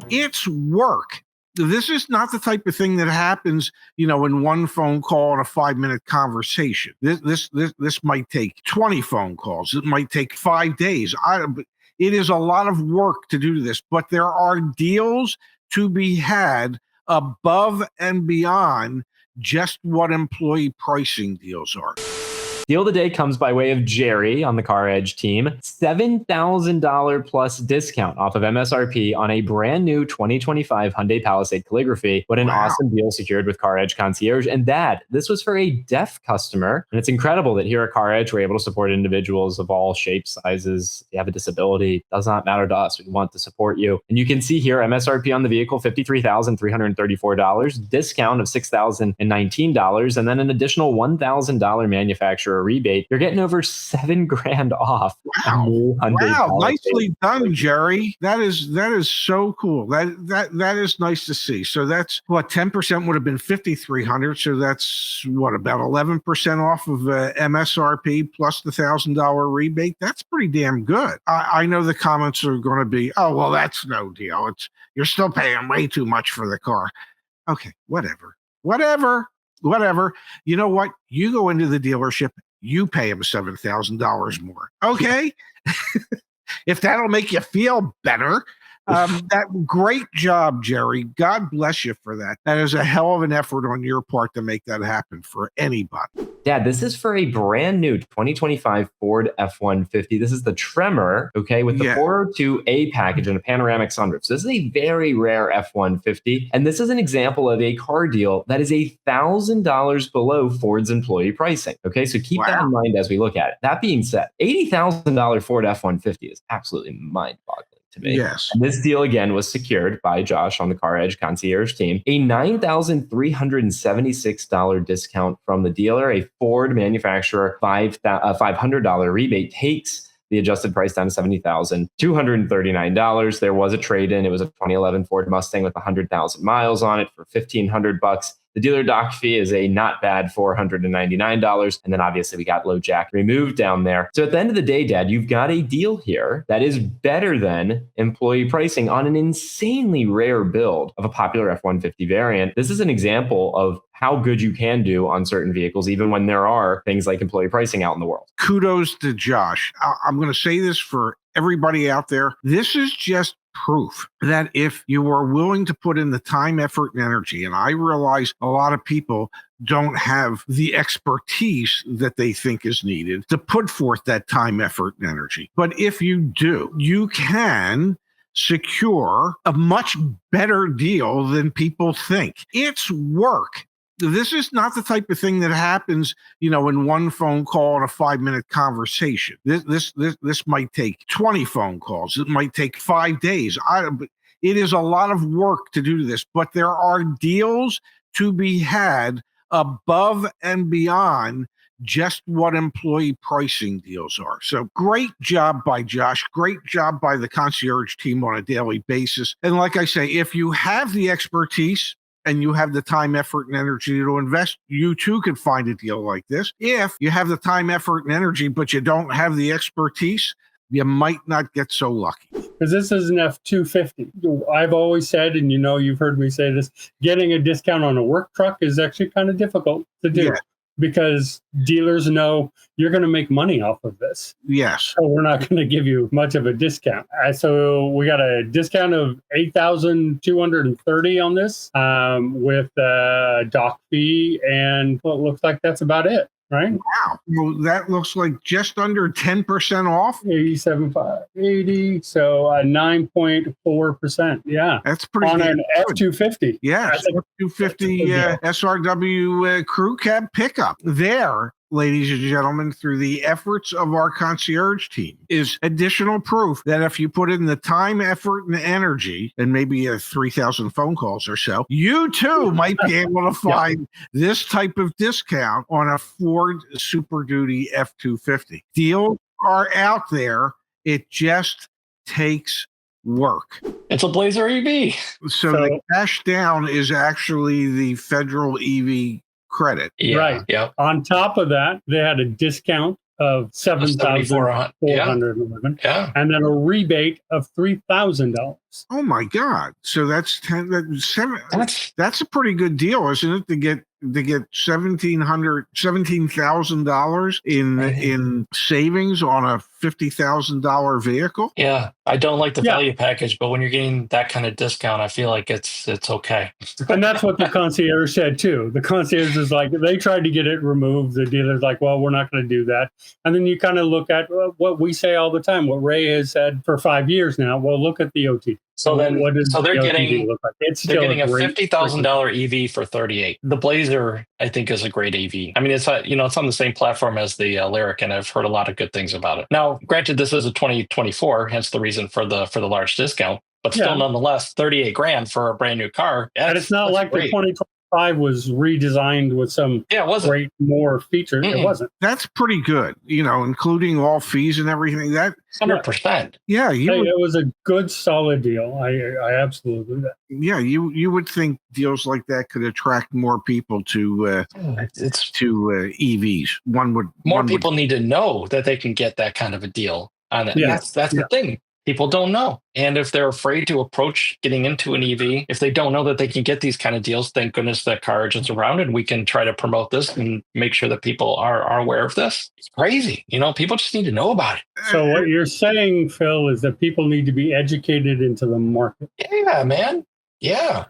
It's work. This is not the type of thing that happens, in one phone call and a 5-minute conversation. This might take 20 phone calls. It might take 5 days. It is a lot of work to do this, but there are deals to be had above and beyond just what employee pricing deals are. Deal of the day comes by way of Jerry on the CarEdge team. $7,000 plus discount off of MSRP on a brand new 2025 Hyundai Palisade Calligraphy. What an awesome deal secured with CarEdge Concierge. And that, this was for a deaf customer. And it's incredible that here at CarEdge, we're able to support individuals of all shapes, sizes. If you have a disability, does not matter to us. We want to support you. And you can see here, MSRP on the vehicle, $53,334, discount of $6,019, and then an additional $1,000 manufacturer rebate. You're getting over $7,000 off. Wow! Nicely done, Jerry. That is so cool. That is nice to see. So that's what 10% would have been $5,300. So that's what, about 11% off of MSRP plus the $1,000 rebate. That's pretty damn good. I know the comments are going to be, oh well, that's no deal. You're still paying way too much for the car. Okay, whatever. You know what? You go into the dealership, you pay them $7,000 more. Okay? If that'll make you feel better. Great job, Jerry. God bless you for that. That is a hell of an effort on your part to make that happen for anybody. Dad, this is for a brand new 2025 Ford F-150. This is the Tremor, okay, with the 402A package and a panoramic sunroof. So this is a very rare F-150. And this is an example of a car deal that is $1,000 below Ford's employee pricing. Okay, so keep that in mind as we look at it. That being said, $80,000 Ford F-150 is absolutely mind-boggling. Yes. And this deal again was secured by Josh on the CarEdge Concierge team. A $9,376 discount from the dealer, a Ford manufacturer $500 rebate takes the adjusted price down to $70,239. There was a trade-in. It was a 2011 Ford Mustang with 100,000 miles on it for $1,500. The dealer dock fee is a not bad $499. And then obviously we got low jack removed down there. So at the end of the day, Dad, you've got a deal here that is better than employee pricing on an insanely rare build of a popular F-150 variant. This is an example of how good you can do on certain vehicles, even when there are things like employee pricing out in the world. Kudos to Josh. I'm going to say this for everybody out there. This is just proof that if you are willing to put in the time, effort, and energy, and I realize a lot of people don't have the expertise that they think is needed to put forth that time, effort, and energy. But if you do, you can secure a much better deal than people think. It's work. This is not the type of thing that happens, in one phone call and a 5-minute conversation. This might take 20 phone calls. It might take 5 days. It is a lot of work to do this, but there are deals to be had above and beyond just what employee pricing deals are. So great job by Josh. Great job by the concierge team on a daily basis. And like I say, if you have the expertise, and you have the time, effort, and energy to invest, you too could find a deal like this. If you have the time, effort, and energy, but you don't have the expertise, you might not get so lucky. Because this is an F-250. I've always said, and you've heard me say this, getting a discount on a work truck is actually kind of difficult to do. Yeah. Because dealers know you're going to make money off of this. Yes. So we're not going to give you much of a discount. So we got a discount of $8,230 on this with dock fee, and it looks like that's about it. Right? Wow. Well, that looks like just under 10% off. 87,580. So 9.4%. Yeah. That's pretty on good. An F-250. Yeah. F-250 SRW crew cab pickup. There, ladies and gentlemen, through the efforts of our concierge team, is additional proof that if you put in the time, effort, and energy, and maybe 3,000 phone calls or so, you too might be able to find this type of discount on a Ford Super Duty F-250. Deals are out there. It just takes work. It's a Blazer EV. So the cash down is actually the federal EV credit. Yeah, right. Yep. On top of that, they had a discount of $7,411. Yeah. And then a rebate of $3,000. Oh my God! So that's 10. That's a pretty good deal, isn't it? To get $17,000 in savings on a $50,000 vehicle. Yeah, I don't like the value package, but when you're getting that kind of discount, I feel like it's okay. And that's what the concierge said too. The concierge is like, they tried to get it removed. The dealer's like, well, we're not going to do that. And then you kind of look at what we say all the time, what Ray has said for 5 years now. Well, look at the OT. So then, they're getting look like? They're getting a $50,000 EV for 38. The Blazer, I think, is a great EV. I mean, it's it's on the same platform as the Lyriq, and I've heard a lot of good things about it. Now, granted, this is a 2024, hence the reason for the large discount. But still, nonetheless, 38 grand for a brand new car. And it's not like the 2025 was redesigned with some great more features. It wasn't. That's pretty good, including all fees and everything. That 100%. Yeah, it was a good, solid deal. I absolutely do that. Yeah, you would think deals like that could attract more people to EVs. More people need to know that they can get that kind of a deal on it. Yeah. That's the thing. People don't know. And if they're afraid to approach getting into an EV, if they don't know that they can get these kind of deals, thank goodness that CarEdge is around and we can try to promote this and make sure that people are aware of this. It's crazy. People just need to know about it. So what you're saying, Phil, is that people need to be educated into the market. Yeah, man. Yeah.